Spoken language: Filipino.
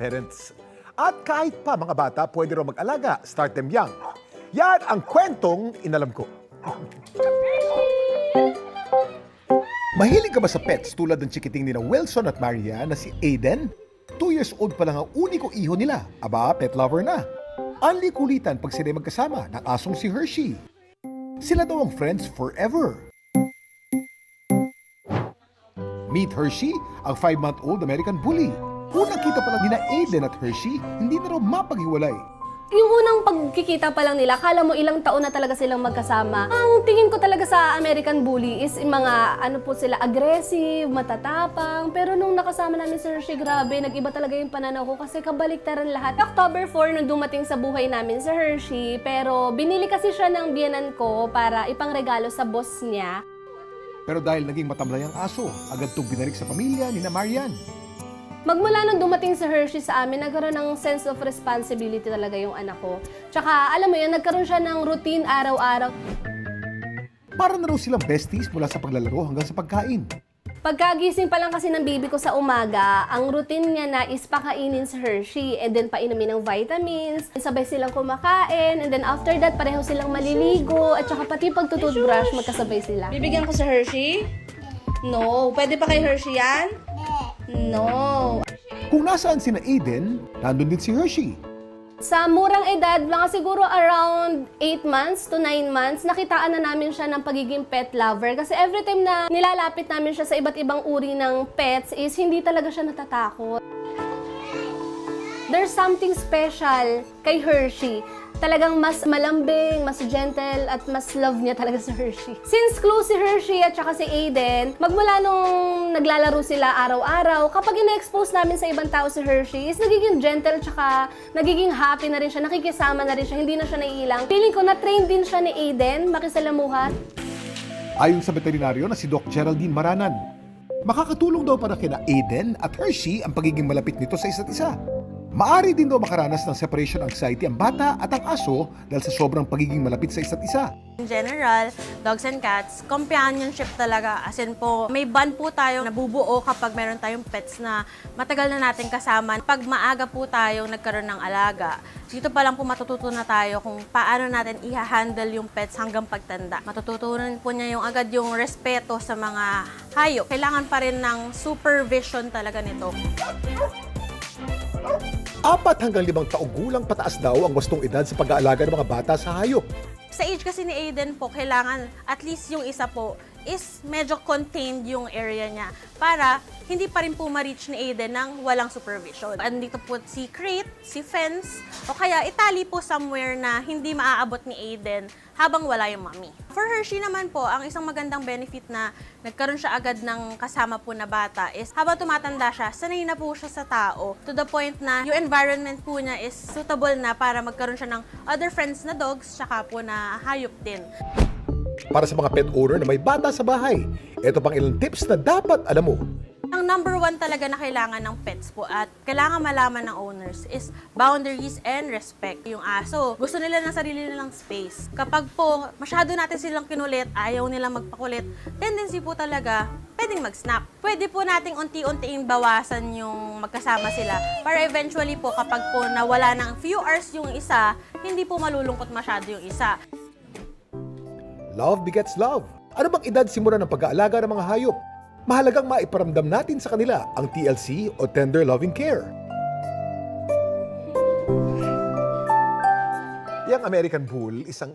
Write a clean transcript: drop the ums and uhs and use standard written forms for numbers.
parents. At kahit pa mga bata, pwede rin mag-alaga. Start them young. Yan ang kwentong inalam ko. Mahilig ka ba sa pets tulad ng chikiting ni na Wilson at Maria na si Aiden? 2 years old pa lang ang uniko iho nila. Aba, pet lover na. Anli kulitan pag sila magkasama ng asong si Hershey. Sila daw ang friends forever. Meet Hershey, ang 5-month-old American Bully. Unang kita pa lang nina Aiden at Hershey, hindi na raw mapaghiwalay. Yung unang pagkikita pa lang nila, kala mo ilang taon na talaga silang magkasama. Ang tingin ko talaga sa American Bully is yung mga sila, aggressive, matatapang. Pero nung nakasama namin si Hershey, grabe, nag-iba talaga yung pananaw ko kasi kabaliktaran lahat. October 4 nung dumating sa buhay namin si Hershey, pero binili kasi siya ng biyenan ko para ipangregalo sa boss niya. Pero dahil naging matamlay ang aso, agad itong binalik sa pamilya ni na Marian. Magmula nung dumating si Hershey sa amin, nagkaroon ng sense of responsibility talaga yung anak ko. Tsaka, alam mo yun, nagkaroon siya ng routine araw-araw. Para na raw silang besties mula sa paglalaro hanggang sa pagkain. Pagkagising pa lang kasi ng baby ko sa umaga, ang routine niya na is pakainin si Hershey and then painumin ng vitamins, sabay silang kumakain, and then after that, pareho silang maliligo, at saka pati pagtututbrush, magkasabay sila. Bibigyan ko si Hershey? No. Pwede pa kay Hershey yan? No. Kung nasaan sina Aiden, nandun din si Hershey. Sa murang edad, mga siguro around 8 months to 9 months, nakitaan na namin siya ng pagiging pet lover. Kasi every time na nilalapit namin siya sa iba't ibang uri ng pets is hindi talaga siya natatakot. There's something special kay Hershey. Talagang mas malambing, mas gentle, at mas love niya talaga si Hershey. Since close si Hershey at saka si Aiden, magmula nung naglalaro sila araw-araw, kapag ina-expose namin sa ibang tao si Hershey, is nagiging gentle, tsaka nagiging happy na rin siya, nakikisama na rin siya, hindi na siya naiilang. Feeling ko na-train din siya ni Aiden, makisalamuha. Ayon sa veterinaryo na si Doc Geraldine Maranan, makakatulong daw para kina Aiden at Hershey ang pagiging malapit nito sa isa't isa. Maari din daw makaranas ng separation anxiety ang bata at ang aso dahil sa sobrang pagiging malapit sa isa't isa. In general, dogs and cats, companionship talaga. As in po, may bond po tayong nabubuo kapag meron tayong pets na matagal na natin kasama. Pag maaga po tayong nagkaroon ng alaga, dito pa lang po matututo na tayo kung paano natin i-handle yung pets hanggang pagtanda. Matututunan po niya yung agad yung respeto sa mga hayop. Kailangan pa rin ng supervision talaga nito. 4 hanggang 5 taong gulang pataas daw ang gustong edad sa pag-aalaga ng mga bata sa hayop. Sa age kasi ni Aiden po, kailangan at least yung isa po is medyo contained yung area niya para hindi pa rin po ma-reach ni Aiden ng walang supervision. Andito po si crate, si fence, o kaya itali po somewhere na hindi maaabot ni Aiden habang wala yung mommy. For Hershey naman po, ang isang magandang benefit na nagkaroon siya agad ng kasama po na bata is habang tumatanda siya, sanay na po siya sa tao to the point na yung environment po niya is suitable na para magkaroon siya ng other friends na dogs tsaka po na hayop din. Para sa mga pet owner na may bata sa bahay, ito pang ilang tips na dapat alam mo. Ang number 1 talaga na kailangan ng pets po at kailangan malaman ng owners is boundaries and respect. Yung aso, gusto nila ng sarili nilang space. Kapag po masyado natin silang kinulit, ayaw nilang magpakulit, tendency po talaga pwedeng mag-snap. Pwede po nating unti-untiin bawasan yung magkasama sila para eventually po kapag po nawala ng few hours yung isa, hindi po malulungkot masyado yung isa. Love begets love. Ano bang edad simula ng pag-aalaga ng mga hayop? Mahalagang maiparamdam natin sa kanila ang TLC o Tender Loving Care. Yang American Bull, isang